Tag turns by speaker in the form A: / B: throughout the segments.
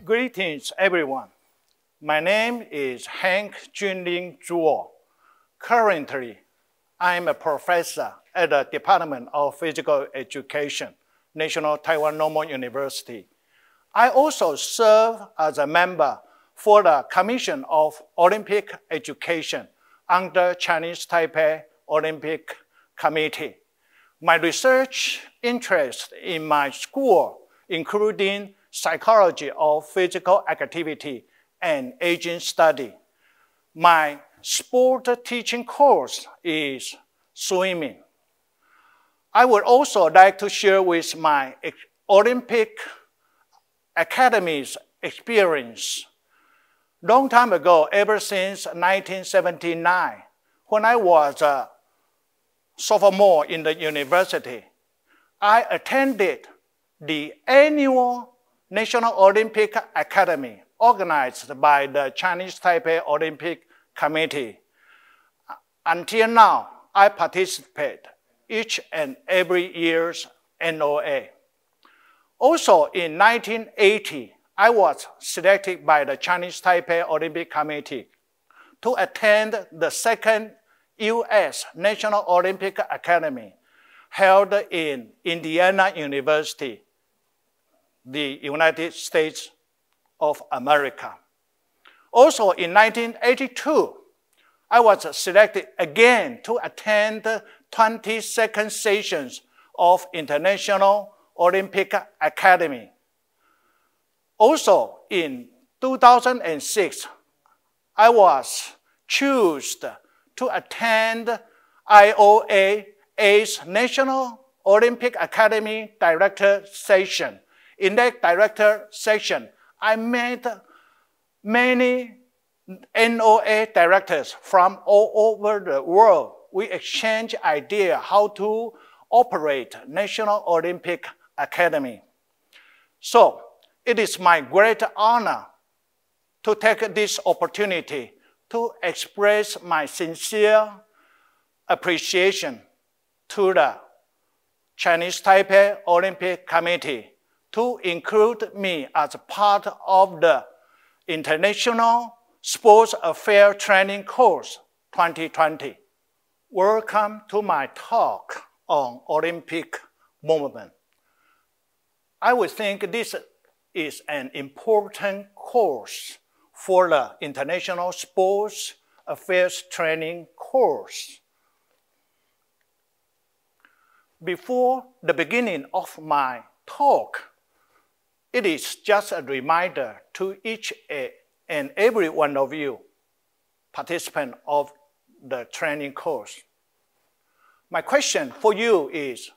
A: Greetings, everyone. My name is Junling Zhuo. Currently, I'm a professor at the Department of Physical Education, National Taiwan Normal University. I also serve as a member for the Commission of Olympic Education under Chinese Taipei Olympic Committee. My research interests in my school, including psychology of physical activity and aging study. My sport teaching course is swimming. I would also like to share with my Olympic Academy's experience. Long time ago, ever since 1979, when I was a sophomore in the university, I attended the annual National Olympic Academy organized by the Chinese Taipei Olympic Committee. Until now, I participate each and every year's NOA. Also in 1980, I was selected by the Chinese Taipei Olympic Committee to attend the second U.S. National Olympic Academy held in Indiana University, the United States of America. Also in 1982, I was selected again to attend the 22nd sessions of International Olympic Academy. Also in 2006, I was chosen to attend IOA's National Olympic Academy Director Session. In that director session, I met many NOA directors from all over the world. We exchanged ideas how to operate National Olympic Academy. So it is my great honor to take this opportunity to express my sincere appreciation to the Chinese Taipei Olympic Committee to include me as part of the International Sports Affairs Training Course 2020. Welcome to my talk on Olympic movement. I would think this is an important course for the International Sports Affairs Training Course. Before the beginning of my talk, it is just a reminder to each and every one of you, participants of the training course. My question for you is,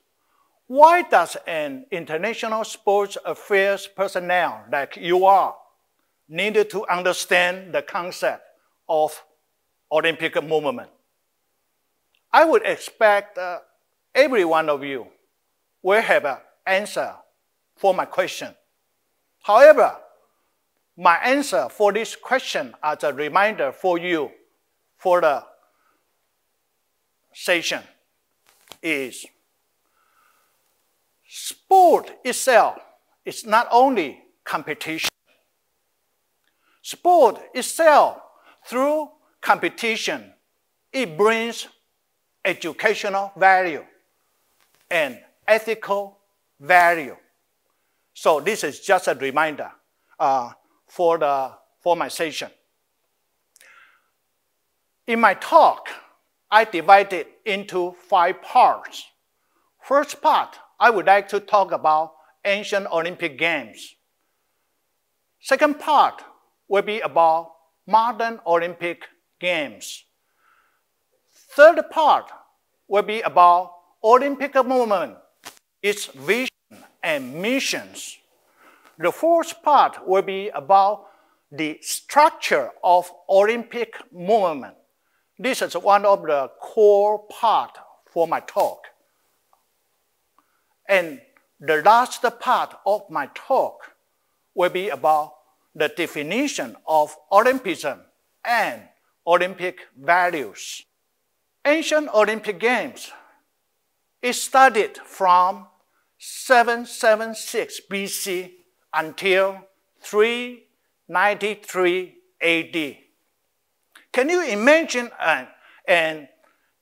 A: why does an international sports affairs personnel like you are need to understand the concept of Olympic movement? I would expect every one of you will have an answer for my question. However, my answer for this question as a reminder for you for the session is sport itself is not only competition. Sport itself, through competition, it brings educational value and ethical value. So this is just a reminder for my session. In my talk, I divided into 5 parts. First part, I would like to talk about ancient Olympic Games. Second part will be about modern Olympic Games. Third part will be about Olympic movement, its vision and missions. The fourth part will be about the structure of Olympic movement. This is one of the core parts for my talk. And the last part of my talk will be about the definition of Olympism and Olympic values. Ancient Olympic Games is studied from 776 BC until 393 AD. Can you imagine an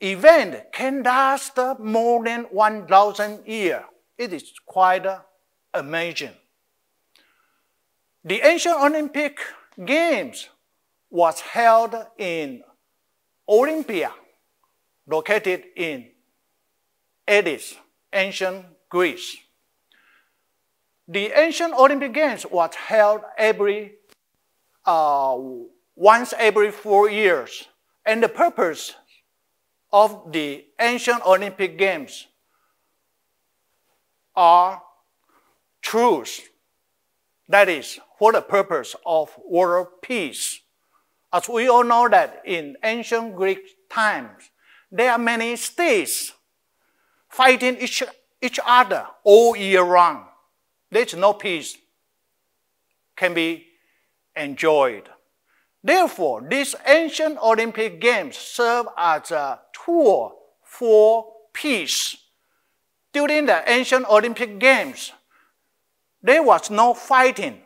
A: event can last more than 1,000 years? It is quite amazing. The ancient Olympic Games was held in Olympia, located in Athens, ancient Greece. The ancient Olympic Games was held once every 4 years. And the purpose of the ancient Olympic Games are truths. That is, for the purpose of world peace. As we all know that in ancient Greek times, there are many states fighting each other all year round. There's no peace can be enjoyed. Therefore, these ancient Olympic Games serve as a tool for peace. During the ancient Olympic Games, there was no fighting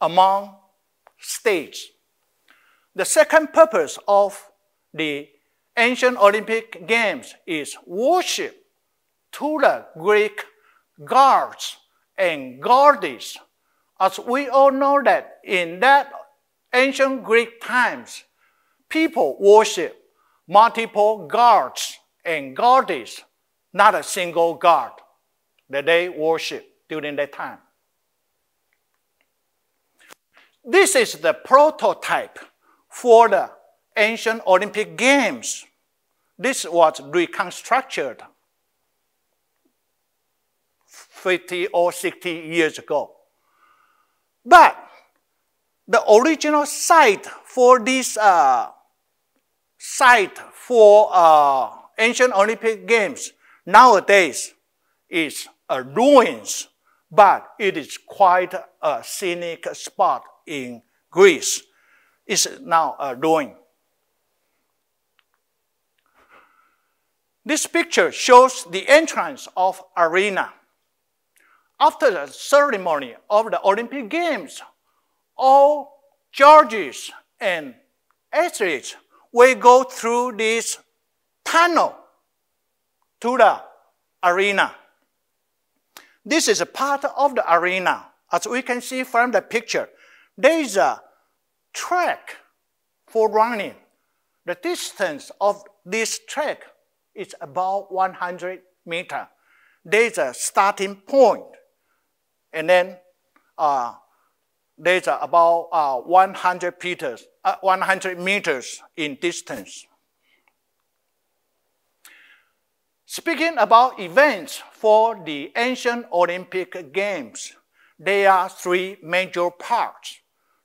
A: among states. The second purpose of the ancient Olympic Games is worship to the Greek gods and goddesses. As we all know that in that ancient Greek times, people worship multiple gods and goddesses, not a single god that they worship during that time. This is the prototype for the ancient Olympic Games. This was reconstructed 50 or 60 years ago. But the original site for this ancient Olympic Games nowadays is ruins, but it is quite a scenic spot in Greece. It's now a ruin. This picture shows the entrance of arena. After the ceremony of the Olympic Games, all judges and athletes will go through this tunnel to the arena. This is a part of the arena. As we can see from the picture, there is a track for running. The distance of this track is about 100 meters. There is a starting point, and then there's about 100 meters in distance. Speaking about events for the ancient Olympic Games, there are three major parts.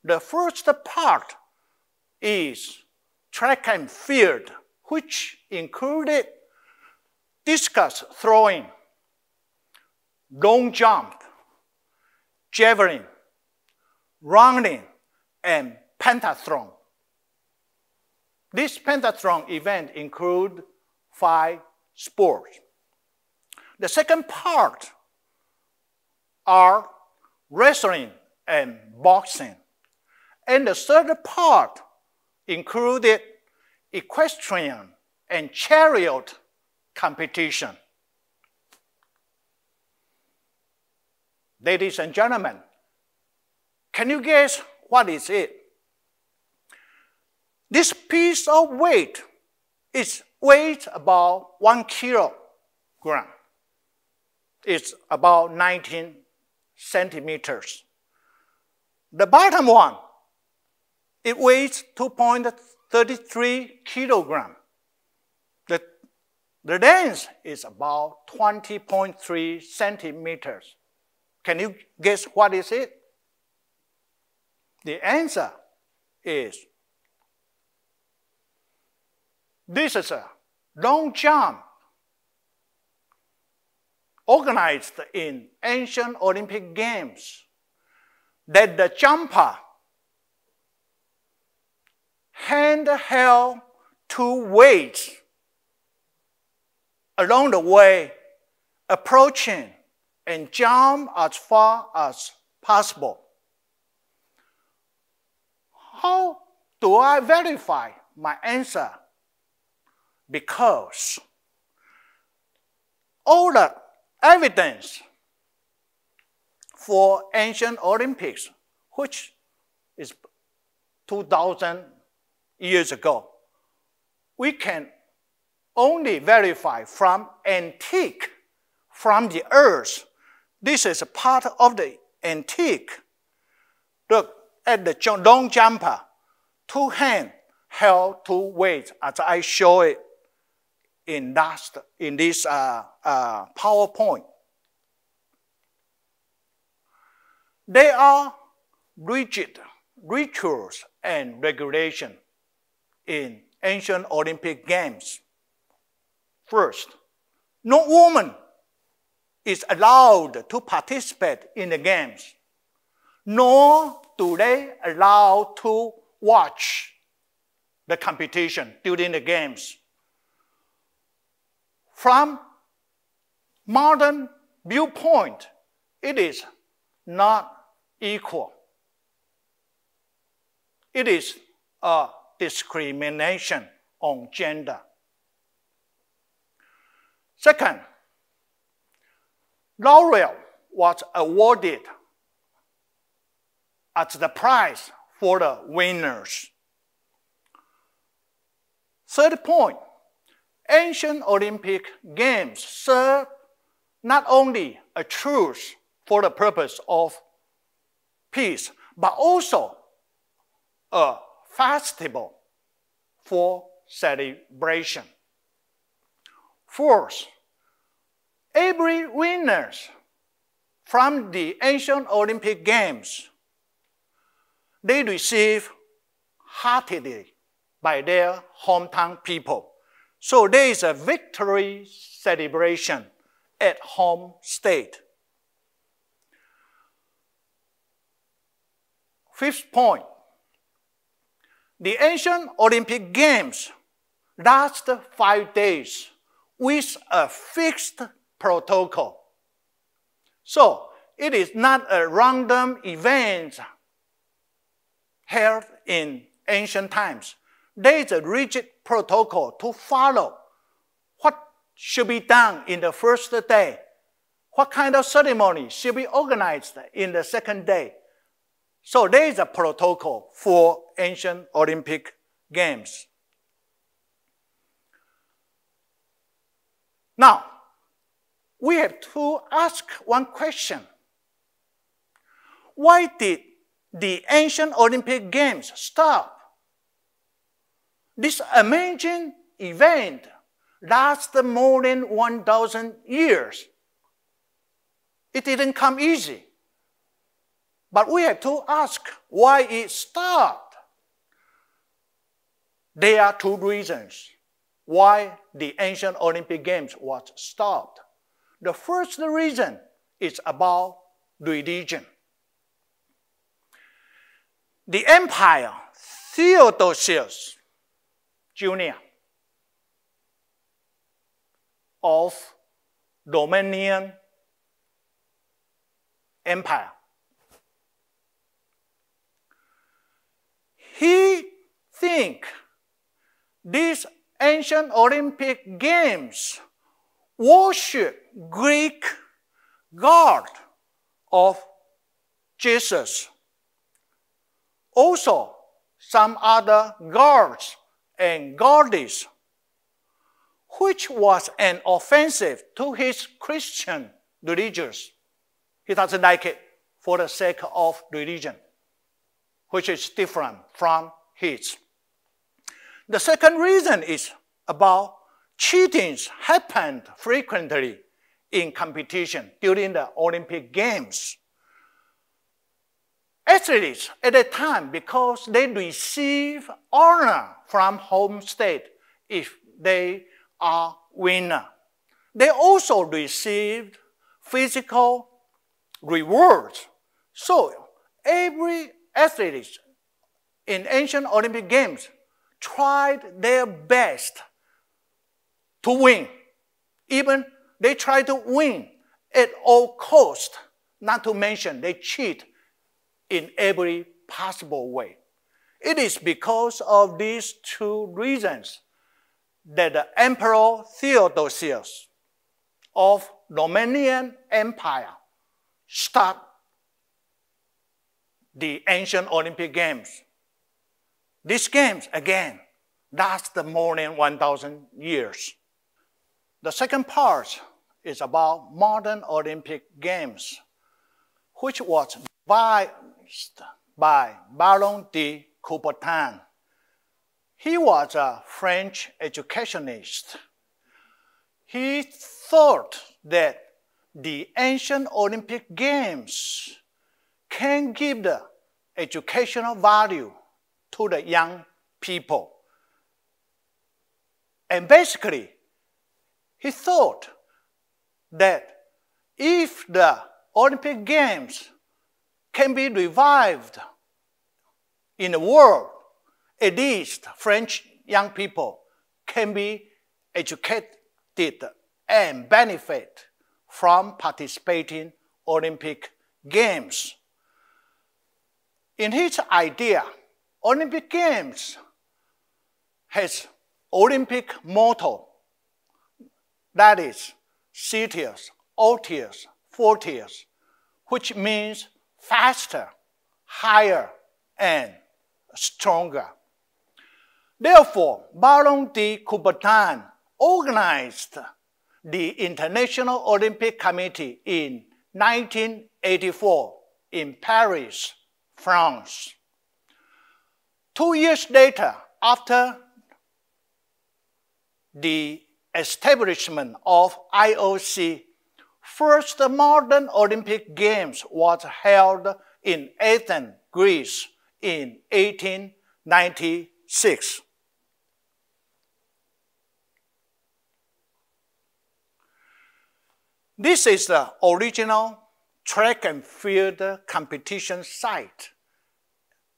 A: The first part is track and field, which included discus throwing, long jump, javelin, running, and pentathlon. This pentathlon event includes 5 sports. The second part are wrestling and boxing. And the third part included equestrian and chariot competition. Ladies and gentlemen, can you guess what is it? This piece of weight weighs about 1 kilogram. It's about 19 centimeters. The bottom one, it weighs 2.33 kilograms. The length is about 20.3 centimeters. Can you guess what is it? The answer is this is a long jump organized in ancient Olympic Games that the jumper handheld two weights along the way, approaching and jump as far as possible. How do I verify my answer? Because all the evidence for ancient Olympics, which is 2,000 years ago, we can only verify from antique, from the earth. This is a part of the antique. Look at the long jumper, two hands held two weights, as I show it in this PowerPoint. There are rigid rituals and regulations in ancient Olympic Games. First, no woman is allowed to participate in the games, nor do they allow to watch the competition during the games. From modern viewpoint, it is not equal. It is a discrimination on gender. Second, laurel was awarded as the prize for the winners. Third point, ancient Olympic Games served not only a truce for the purpose of peace, but also a festival for celebration. Fourth, every winner from the ancient Olympic Games, they receive heartily by their hometown people. So there is a victory celebration at home state. Fifth point, the ancient Olympic Games last 5 days with a fixed protocol. So it is not a random event held in ancient times. There is a rigid protocol to follow. What should be done in the first day? What kind of ceremony should be organized in the second day? So there is a protocol for ancient Olympic Games. Now, we have to ask one question. Why did the ancient Olympic Games stop? This amazing event lasted more than 1,000 years. It didn't come easy. But we have to ask why it stopped. There are two reasons why the ancient Olympic Games was stopped. The first reason is about religion. The Empire Theodosius Jr. of Romanian Empire, he thinks these ancient Olympic Games worship Greek god of Jesus. Also, some other gods and goddesses, which was an offensive to his Christian religious. He doesn't like it for the sake of religion, which is different from his. The second reason is about cheating happened frequently in competition during the Olympic Games. As athletes at that time, because they receive honor from home state if they are winner, they also received physical rewards. So every athlete in ancient Olympic Games tried their best to win. Even they tried to win at all costs, not to mention they cheat in every possible way. It is because of these two reasons that the Emperor Theodosius of Romanian Empire started the ancient Olympic Games. These games, again, last more than 1,000 years. The second part is about modern Olympic Games, which was devised by Baron de Coubertin. He was a French educationist. He thought that the ancient Olympic Games can give the educational value to the young people. And basically, he thought that if the Olympic Games can be revived in the world, at least French young people can be educated and benefit from participating Olympic Games. In his idea, Olympic Games has Olympic motto, that is Citius, Altius, Fortius, which means faster, higher, and stronger. Therefore, Baron de Coubertin organized the International Olympic Committee in 1984 in Paris, France. 2 years later, after the establishment of IOC, first modern Olympic Games was held in Athens, Greece in 1896. This is the original track and field competition site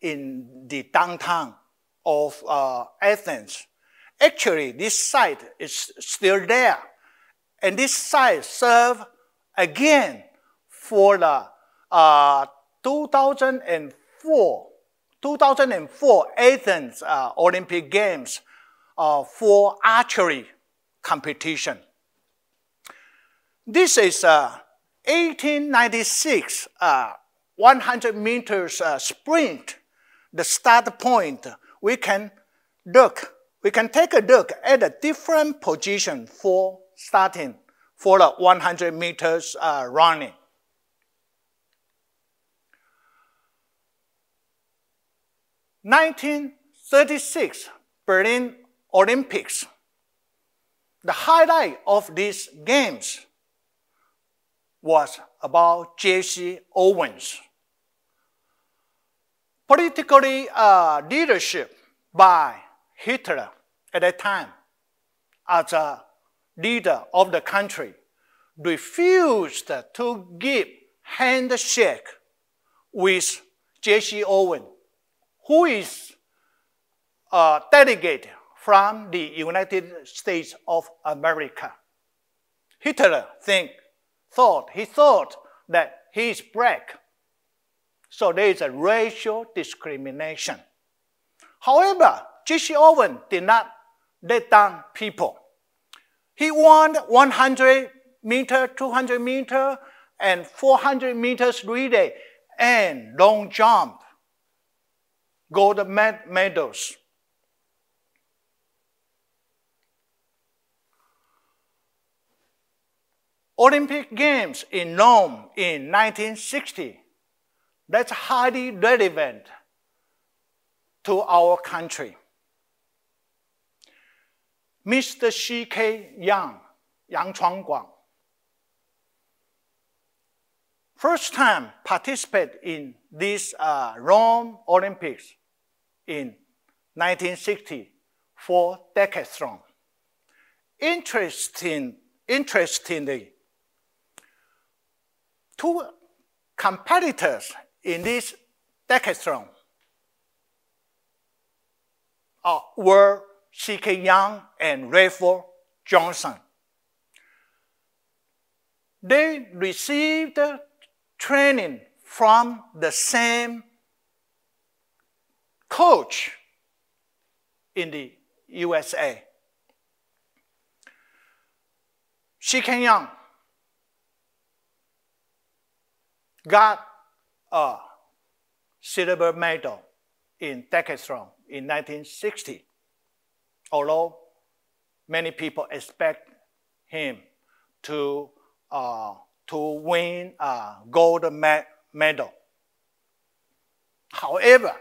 A: in the downtown of Athens. Actually, this site is still there. And this site served again for the 2004 Athens Olympic Games for archery competition. This is 1896 100 meters sprint. The start point, we can take a look at a different position for starting for the 100 meters running. In 1936 Berlin Olympics. The highlight of these games was about Jesse Owens. Politically leadership by Hitler at that time, as a leader of the country, refused to give handshake with Jesse Owens, who is a delegate from the United States of America. Hitler thought that he is black. So there is a racial discrimination. However, Jesse Owens did not let down people. He won 100 meter, 200 meter, and 400 meters relay and long jump gold medals. Olympic Games in Rome in 1960. That's highly relevant to our country. Mr. C.K. Yang, Yang Chuangguang, first time participated in this Rome Olympics in 1960 for decathlon. Interestingly, two competitors in this decathlon were C.K. Young and Rayford Johnson. They received training from the same coach in the USA. C.K. Young got a silver medal in decathlon in 1960, although many people expect him to win a gold medal. However,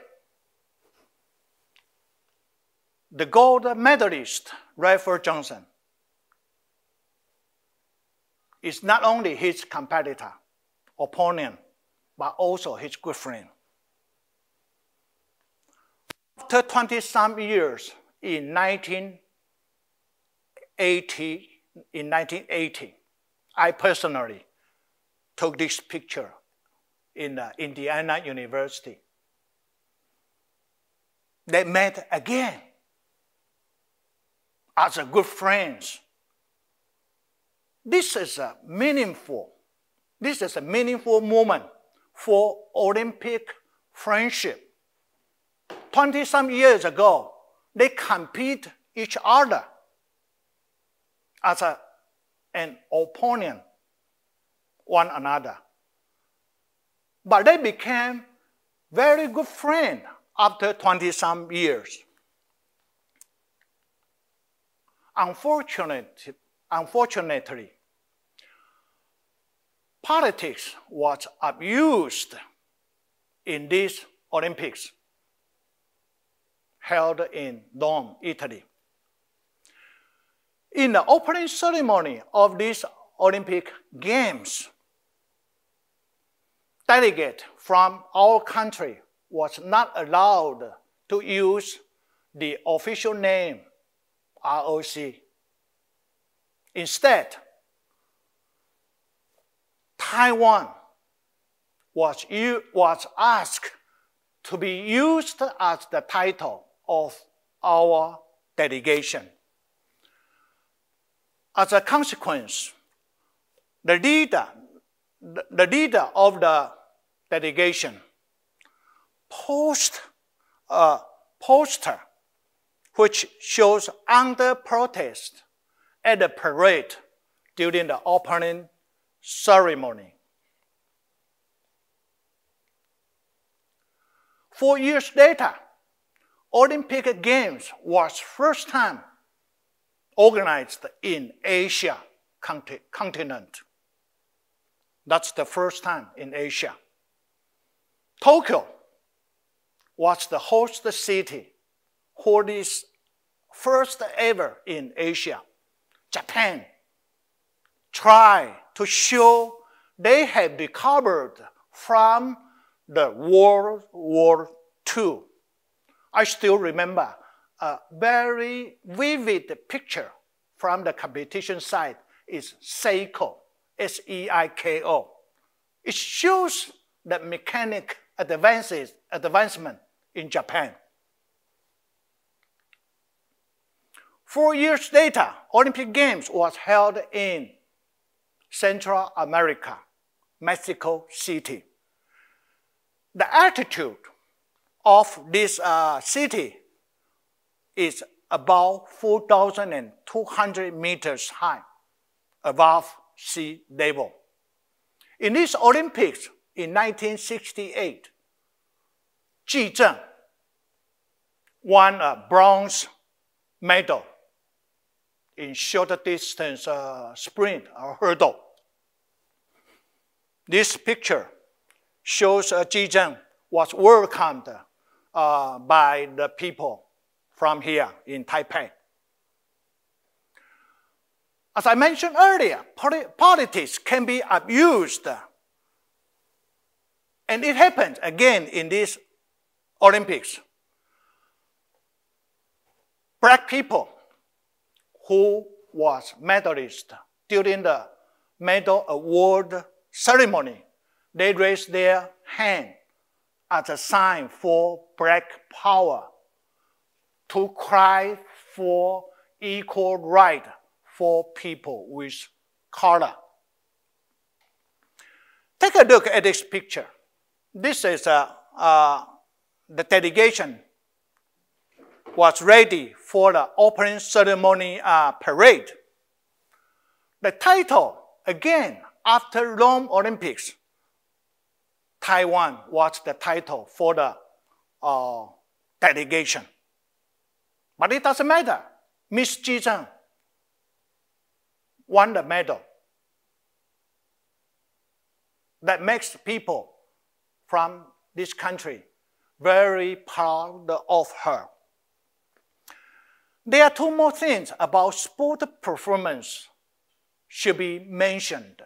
A: the gold medalist, Rayford Johnson, is not only his competitor, opponent, but also his good friend. After 20-some years, in 1980, I personally took this picture in Indiana University. They met again as good friends. This is a meaningful moment for Olympic friendship. 20-some years ago, they compete each other as an opponent, one another. But they became very good friends after 20-some years. Unfortunately, politics was abused in these Olympics held in Rome, Italy. In the opening ceremony of these Olympic Games, delegates from our country was not allowed to use the official name ROC. Instead, Taiwan was asked to be used as the title of our delegation. As a consequence, the leader of the delegation posted a poster which shows under protest at the parade during the opening ceremony. 4 years later, Olympic Games was first time organized in Asia continent. That's the first time in Asia. Tokyo was the host city for this first ever in Asia. Japan tried to show they had recovered from the World War II. I still remember a very vivid picture from the competition site is Seiko, S-E-I-K-O. It shows the mechanic advancement in Japan. 4 years later, Olympic Games was held in Central America, Mexico City. The altitude of this city is about 4,200 meters high above sea level. In this Olympics in 1968, Ji Zheng won a bronze medal in short distance sprint or hurdle. This picture shows Ji Zheng was welcomed by the people from here in Taipei. As I mentioned earlier, politics can be abused And it happened again in these Olympics. Black people who was medalists during the medal award ceremony, they raised their hand as a sign for black power to cry for equal right for people with color. Take a look at this picture. This is the delegation was ready for the opening ceremony parade. The title, again, after Rome Olympics, Taiwan was the title for the delegation. But it doesn't matter. Miss Ji Zheng won the medal. That makes people from this country very proud of her. There are two more things about sport performance should be mentioned.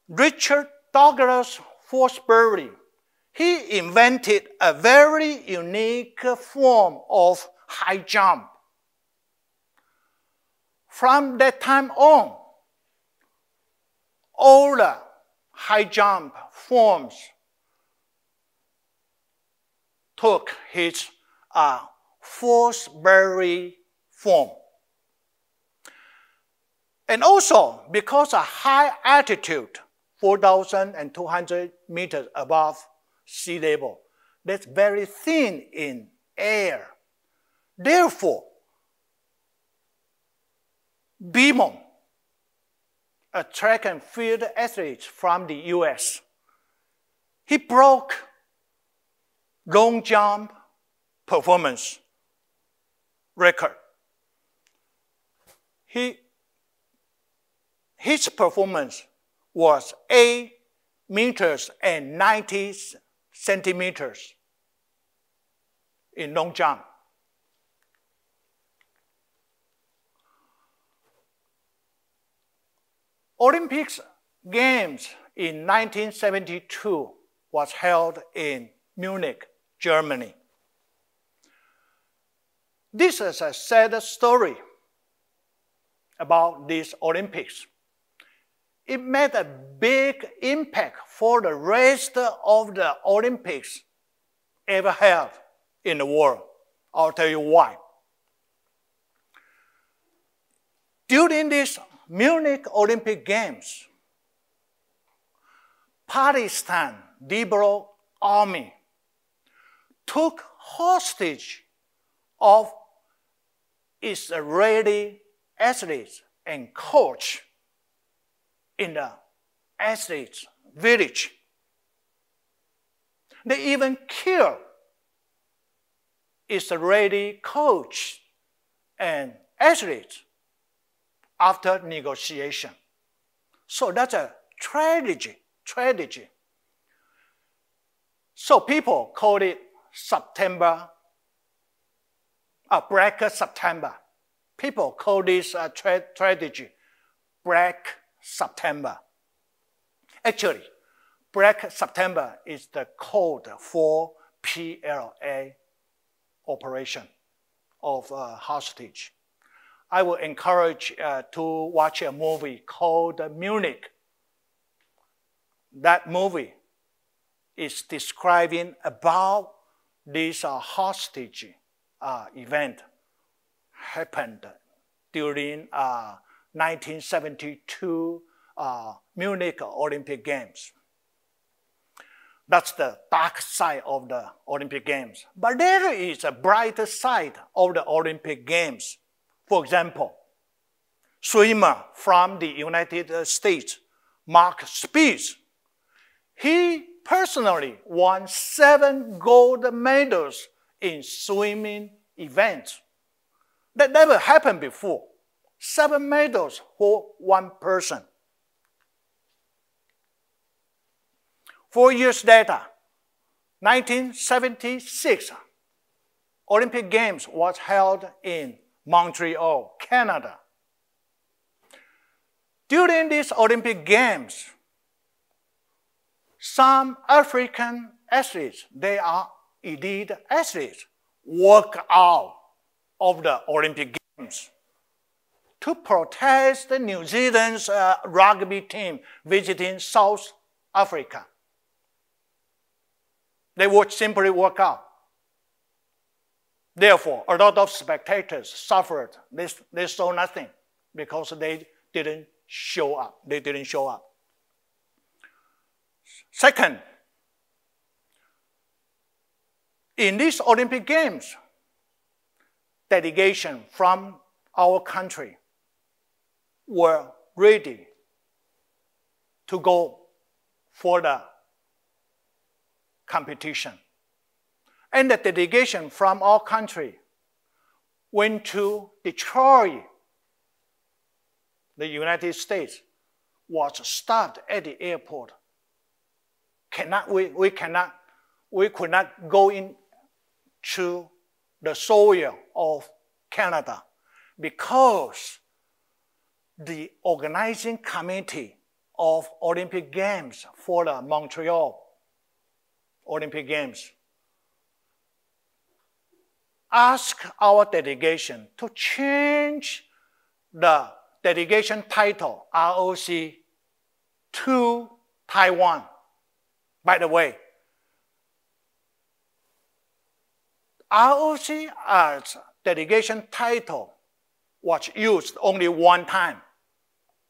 A: Richard Douglas Forsberry, he invented a very unique form of high jump. From that time on, all the high jump forms took his Forsberry form. And also, because of high altitude, 4,200 meters above sea level, that's very thin in air. Therefore, Beamon, a track and field athlete from the US, he broke long jump performance record. His performance was 8 meters and 90 centimeters in long jump. Olympics Games in 1972 was held in Munich, Germany. This is a sad story about these Olympics. It made a big impact for the rest of the Olympics ever held in the world. I'll tell you why. During these Munich Olympic Games, Palestine Liberal Army took hostage of Israeli athletes and coach in the athletes' village. They even killed Israeli coach and athletes after negotiation. So that's a tragedy. So people call it Black September. People call this tragedy Black September. Actually, Black September is the code for PLA operation of hostage. I will encourage to watch a movie called Munich. That movie is describing about this hostage event happened during 1972 Munich Olympic Games. That's the dark side of the Olympic Games. But there is a brighter side of the Olympic Games. For example, swimmer from the United States, Mark Spears, he personally won 7 gold medals in swimming events. That never happened before. 7 medals for one person. 4 years later, 1976, Olympic Games was held in Montreal, Canada. During these Olympic Games, some African athletes, they are elite athletes, walk out of the Olympic Games to protest the New Zealand's rugby team visiting South Africa. They would simply walk out. Therefore, a lot of spectators suffered. They saw nothing because they didn't show up. They didn't show up. Second, in these Olympic Games, delegation from our country were ready to go for the competition. And the delegation from our country went to Detroit. The United States was stopped at the airport. We could not go into the soil of Canada because the organizing committee of Olympic Games for the Montreal Olympic Games asked our delegation to change the delegation title, ROC, to Taiwan. By the way, ROC as delegation title was used only one time,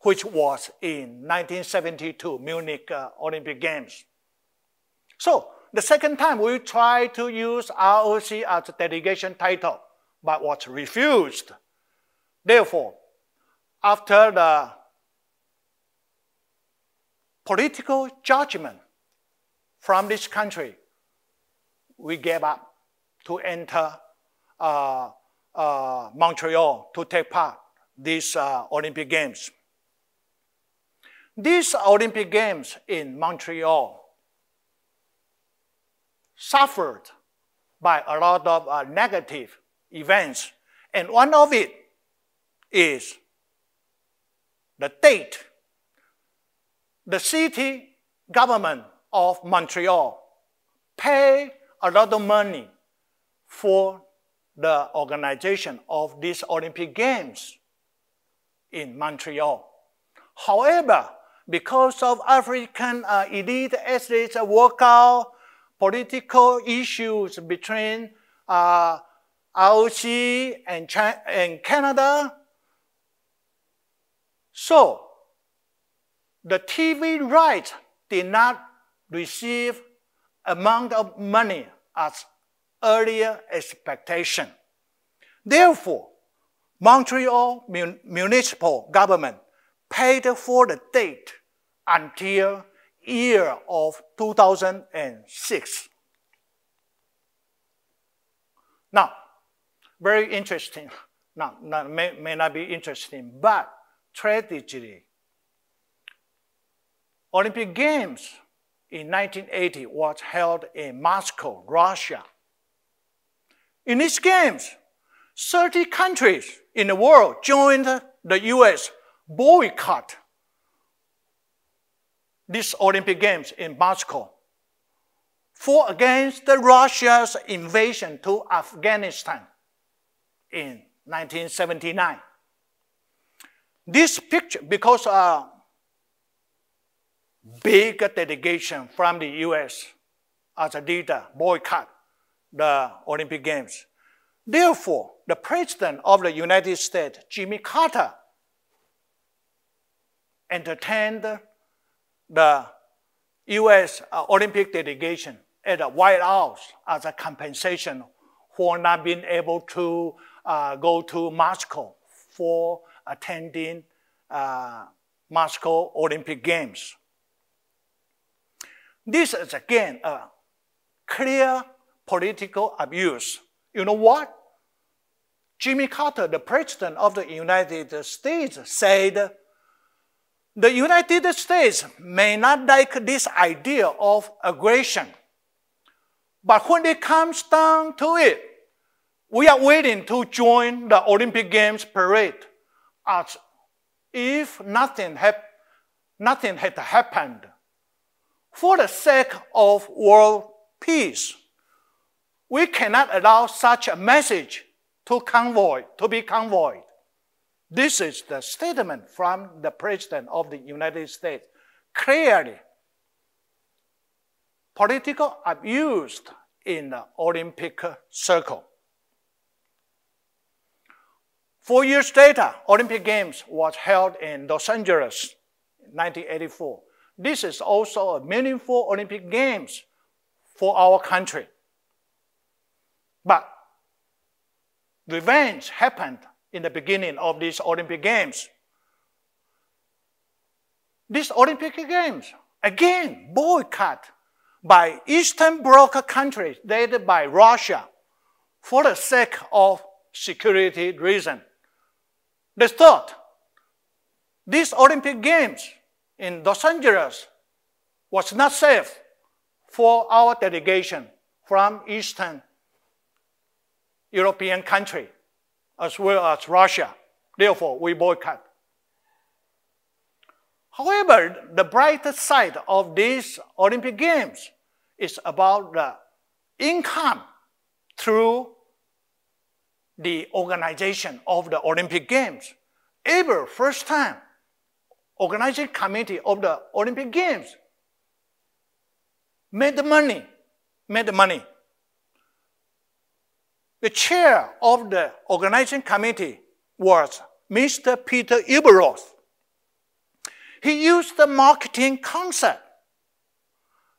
A: which was in 1972 Munich Olympic Games. So the second time we tried to use ROC as a delegation title, but was refused. Therefore, after the political judgment from this country, we gave up to enter Montreal to take part in these Olympic Games. These Olympic Games in Montreal suffered by a lot of negative events, and one of it is the date. The city government of Montreal paid a lot of money for the organization of these Olympic Games in Montreal. However, because of African elite athletes walkout, political issues between ROC and Canada, so the TV rights did not receive amount of money as earlier expectation. Therefore, Montreal municipal government paid for the date until year of 2006. Now, very interesting. Now, may not be interesting, but tragically, Olympic Games in 1980 was held in Moscow, Russia. In these games, 30 countries in the world joined the US boycott these Olympic Games in Moscow for against Russia's invasion to Afghanistan in 1979. This picture, because big delegation from the US as a leader boycott the Olympic Games. Therefore, the President of the United States, Jimmy Carter, entertained the US Olympic delegation at the White House as a compensation for not being able to go to Moscow for attending Moscow Olympic Games. This is again a clear political abuse. You know what? Jimmy Carter, the President of the United States, said, the United States may not like this idea of aggression, but when it comes down to it, we are willing to join the Olympic Games parade as if nothing had happened For the sake of world peace, we cannot allow such a message to be conveyed. This is the statement from the President of the United States. Clearly, political abuse in the Olympic circle. 4 years later, Olympic Games was held in Los Angeles in 1984. This is also a meaningful Olympic Games for our country. But revenge happened in the beginning of these Olympic Games. These Olympic Games, again, boycotted by Eastern Bloc countries led by Russia for the sake of security reasons. They thought these Olympic Games in Los Angeles was not safe for our delegation from Eastern European country as well as Russia. Therefore, we boycott. However, the bright side of these Olympic Games is about the income through the organization of the Olympic Games. Ever first time, organizing committee of the Olympic Games made the money. The chair of the organizing committee was Mr. Peter Uberoth. He used the marketing concept,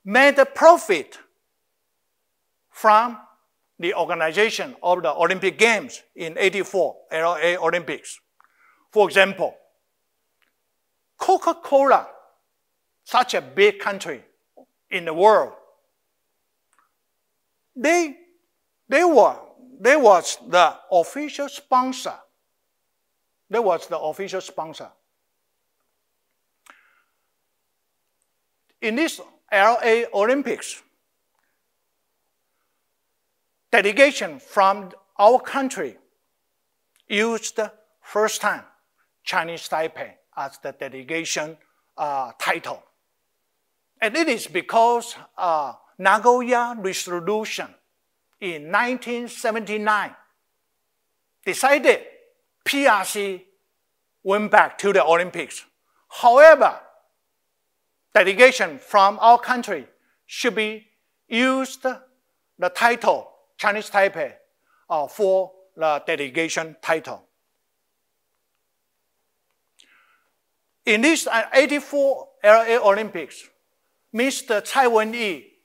A: made a profit from the organization of the Olympic Games in '84 LA Olympics. For example, Coca-Cola, such a big country in the world, they was the official sponsor. They was the official sponsor. In this LA Olympics, delegation from our country used first time Chinese Taipei as the delegation title. And it is because Nagoya Resolution in 1979 decided PRC went back to the Olympics. However, delegation from our country should be used the title Chinese Taipei for the delegation title. In this '84 LA Olympics, Mr. Tsai Wen-yi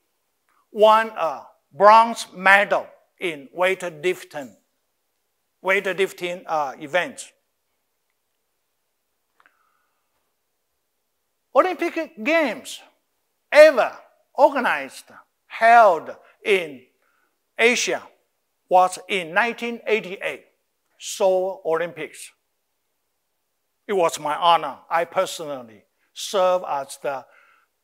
A: won a bronze medal in weightlifting events. Olympic Games ever organized, held in Asia was in 1988, Seoul Olympics. It was my honor. I personally served as the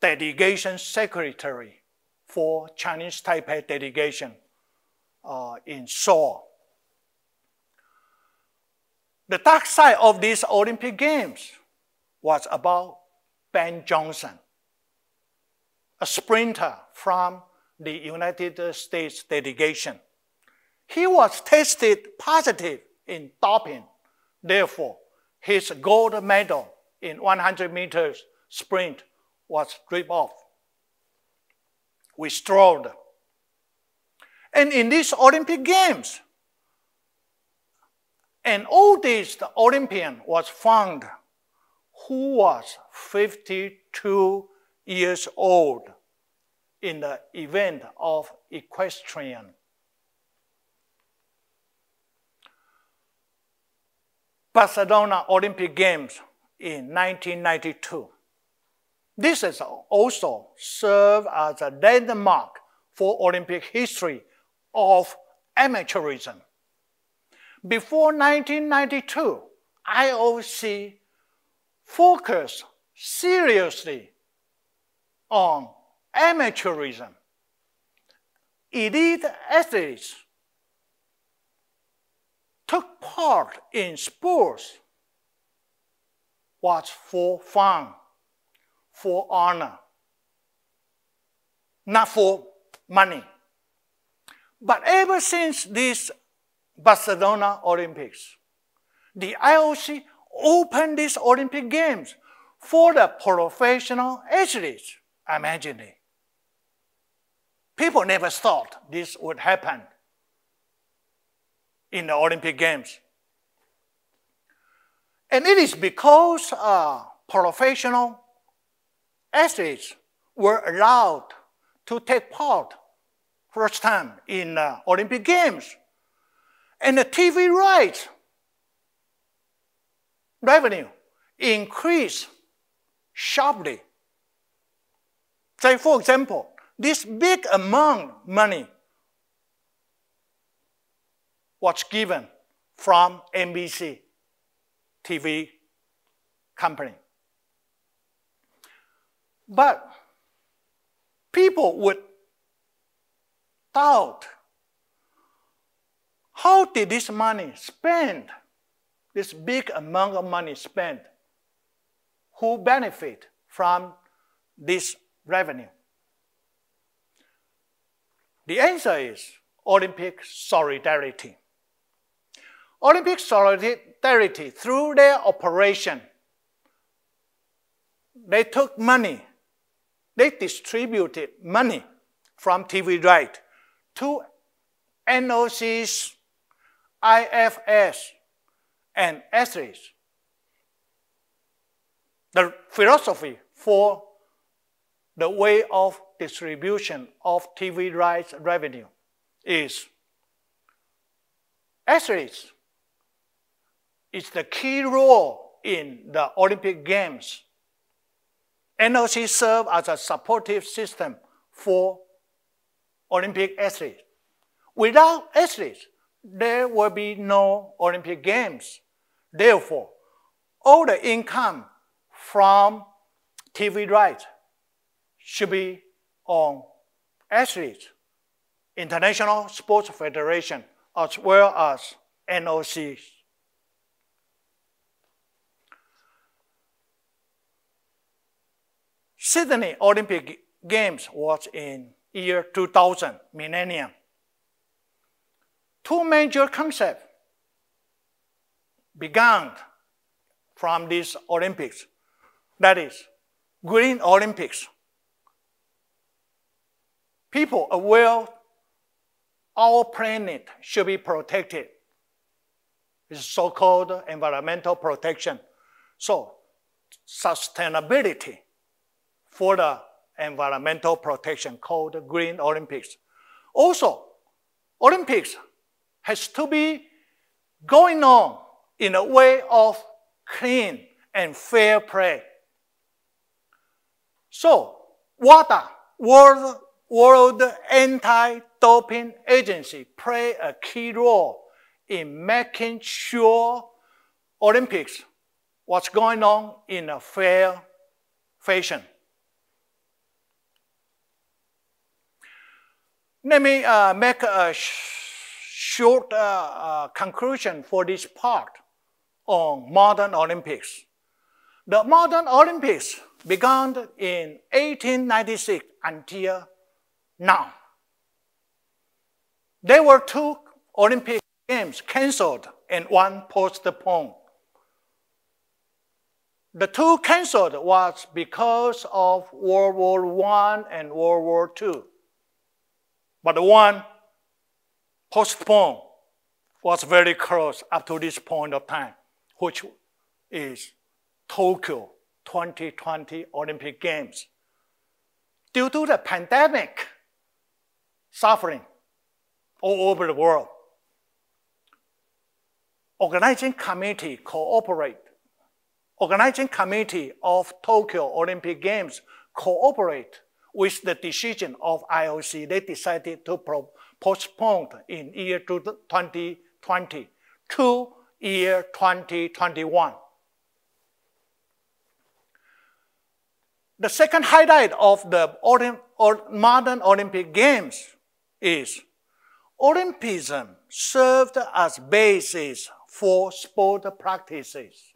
A: delegation secretary for Chinese Taipei delegation in Seoul. The dark side of these Olympic Games was about Ben Johnson, a sprinter from the United States delegation. He was tested positive in doping. Therefore, his gold medal in 100 meters sprint was stripped off, withdrawn. And in these Olympic Games, an oldest Olympian was found who was 52 years old in the event of equestrian. Barcelona Olympic Games in 1992. This has also served as a landmark for Olympic history of amateurism. Before 1992, IOC focused seriously on amateurism. Elite athletes took part in sports was for fun, for honor. not for money. But ever since this Barcelona Olympics, the IOC opened these Olympic Games for the professional athletes. Imagine it. People never thought this would happen in the Olympic Games. And it is because professional athletes were allowed to take part first time in Olympic Games. And the TV rights revenue increased sharply. Say, for example, this big amount of money was given from NBC TV company. But people would doubt, how did this money spent, this big amount of money spent? Who benefit from this revenue? The answer is Olympic solidarity. Olympic solidarity, through their operation, they took money, they distributed money from TV right to NOCs, IFS, and athletes. The philosophy for the way of distribution of TV rights revenue is athletes is the key role in the Olympic Games. NOC serve as a supportive system for Olympic athletes. Without athletes, there will be no Olympic Games. Therefore, all the income from TV rights should be on athletes, International Sports Federation, as well as NOCs. Sydney Olympic Games was in year 2000, millennium. Two major concepts began from these Olympics. That is, Green Olympics. People aware our planet should be protected. It's so-called environmental protection. So, sustainability for the environmental protection called Green Olympics. Also, Olympics has to be going on in a way of clean and fair play. So, WADA, World Anti-Doping Agency, play a key role in making sure Olympics was going on in a fair fashion. Let me make a short conclusion for this part on modern Olympics. The modern Olympics began in 1896 until now. There were two Olympic Games canceled and one postponed. The two canceled was because of World War I and World War II. But the one postponed was very close up to this point of time, which is Tokyo 2020 Olympic Games. Due to the pandemic suffering all over the world, organizing committee of Tokyo Olympic Games cooperate with the decision of IOC. They decided to postpone in year 2020 to year 2021. The second highlight of the modern Olympic Games is Olympism served as basis for sport practices.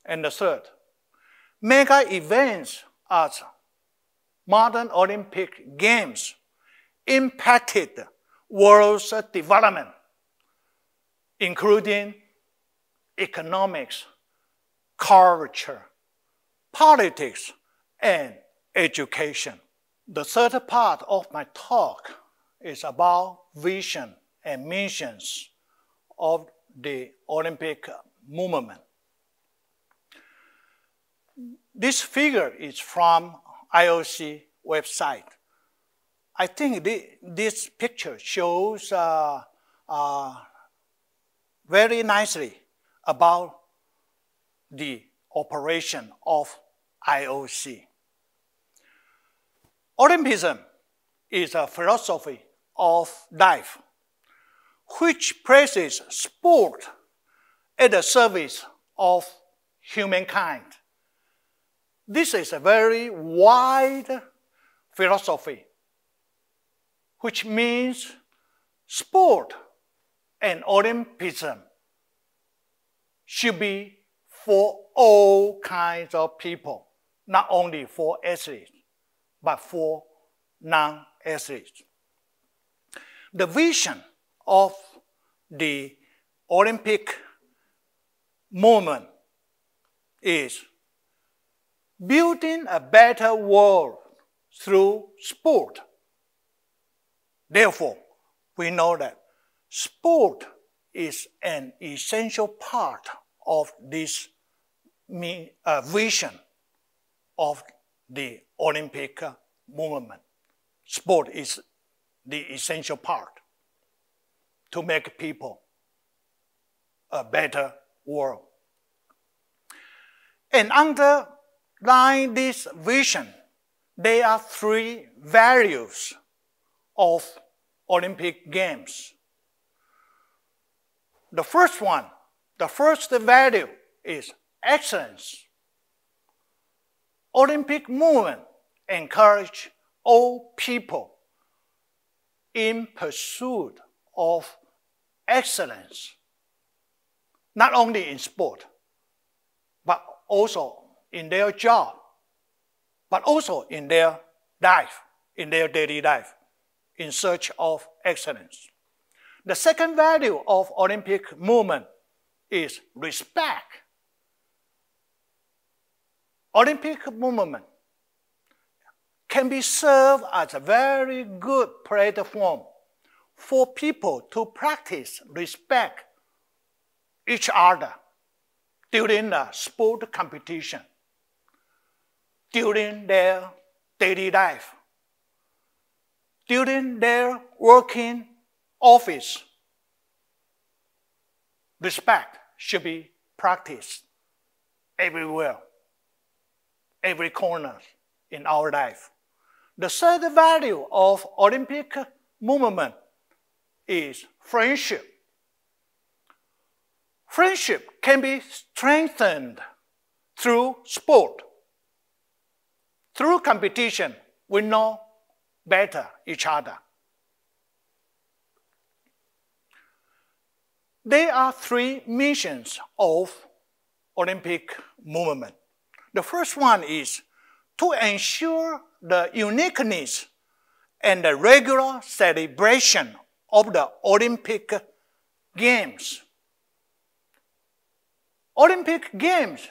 A: And the third, mega events as modern Olympic Games impacted world's development, including economics, culture, politics, and education. The third part of my talk is about vision and missions of the Olympic movement. This figure is from IOC website. I think this picture shows very nicely about the operation of IOC. Olympism is a philosophy of life which places sport at the service of humankind. This is a very wide philosophy, which means sport and Olympism should be for all kinds of people, not only for athletes, but for non-athletes. The vision of the Olympic movement is building a better world through sport. Therefore, we know that sport is an essential part of this vision of the Olympic movement. Sport is the essential part to make people a better world. And underlying this vision, there are three values of Olympic Games. The first value is excellence. Olympic movement encourage all people in pursuit of excellence, not only in sport, but also in their job, but also in their life, in their daily life, in search of excellence. The second value of Olympic movement is respect. Olympic movement can be served as a very good platform for people to practice respect each other during the sport competition, during their daily life, during their working office. Respect should be practiced everywhere, every corner in our life. The third value of Olympic movement is friendship. Friendship can be strengthened through sport. Through competition, we know better each other. There are three missions of Olympic movement. The first one is to ensure the uniqueness and the regular celebration of the Olympic Games. Olympic Games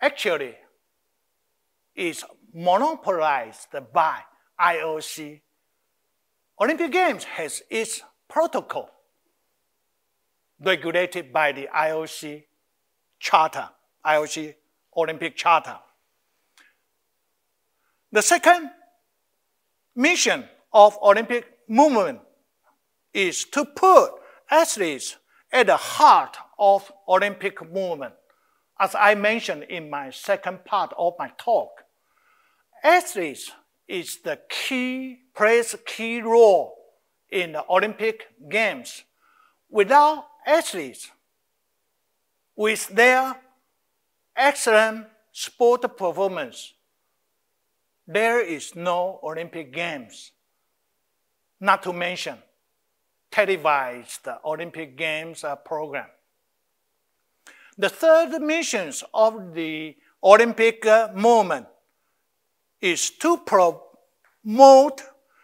A: actually is monopolized by IOC. Olympic Games has its protocol regulated by the IOC Charter, IOC Olympic Charter. The second mission of Olympic movement is to put athletes at the heart of Olympic movement. As I mentioned in my second part of my talk, athletes plays a key role in the Olympic Games. Without athletes, with their excellent sport performance, there is no Olympic Games. Not to mention televised Olympic Games program. The third mission of the Olympic movement is to promote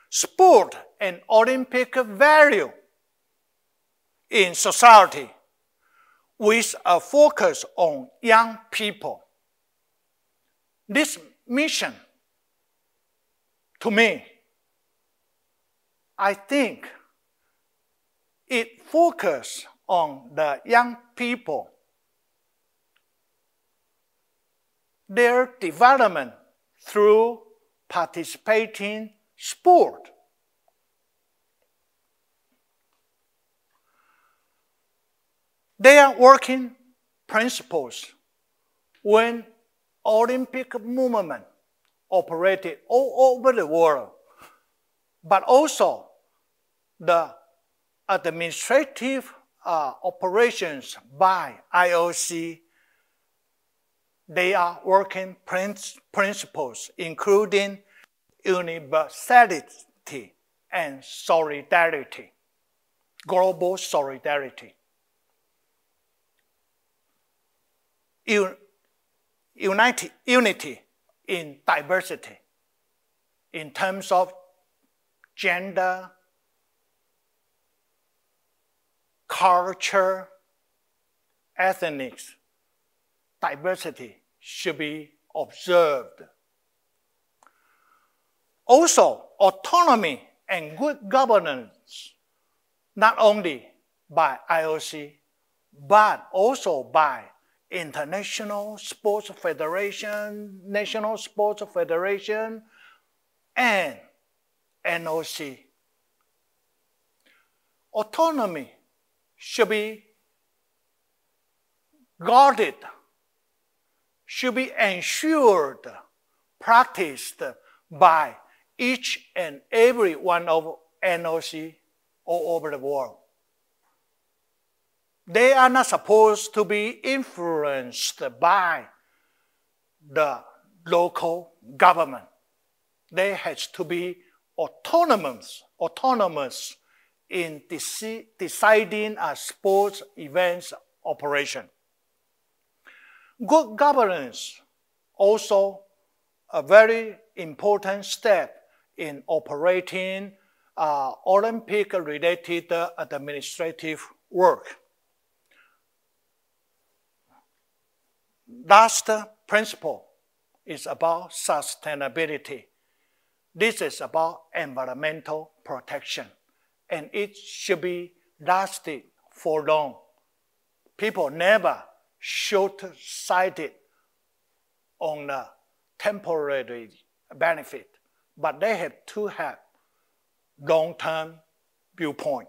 A: sport and Olympic value in society with a focus on young people. This mission, to me, I think it focuses on the young people, their development through participating sport. Their working principles when Olympic movement operated all over the world, but also the administrative operations by IOC. They are working principles including universality and solidarity, global solidarity. Unity in diversity in terms of gender, culture, ethnics. Diversity should be observed. Also, autonomy and good governance, not only by IOC, but also by International Sports Federation, National Sports Federation, and NOC. Autonomy should be guarded, should be ensured, practiced by each and every one of NOC all over the world. They are not supposed to be influenced by the local government. They have to be autonomous in deciding a sports events operation. Good governance, also a very important step in operating Olympic-related administrative work. Last principle is about sustainability. This is about environmental protection, and it should be lasting for long. People never short-sighted on the temporary benefit, but they have to have long-term viewpoint.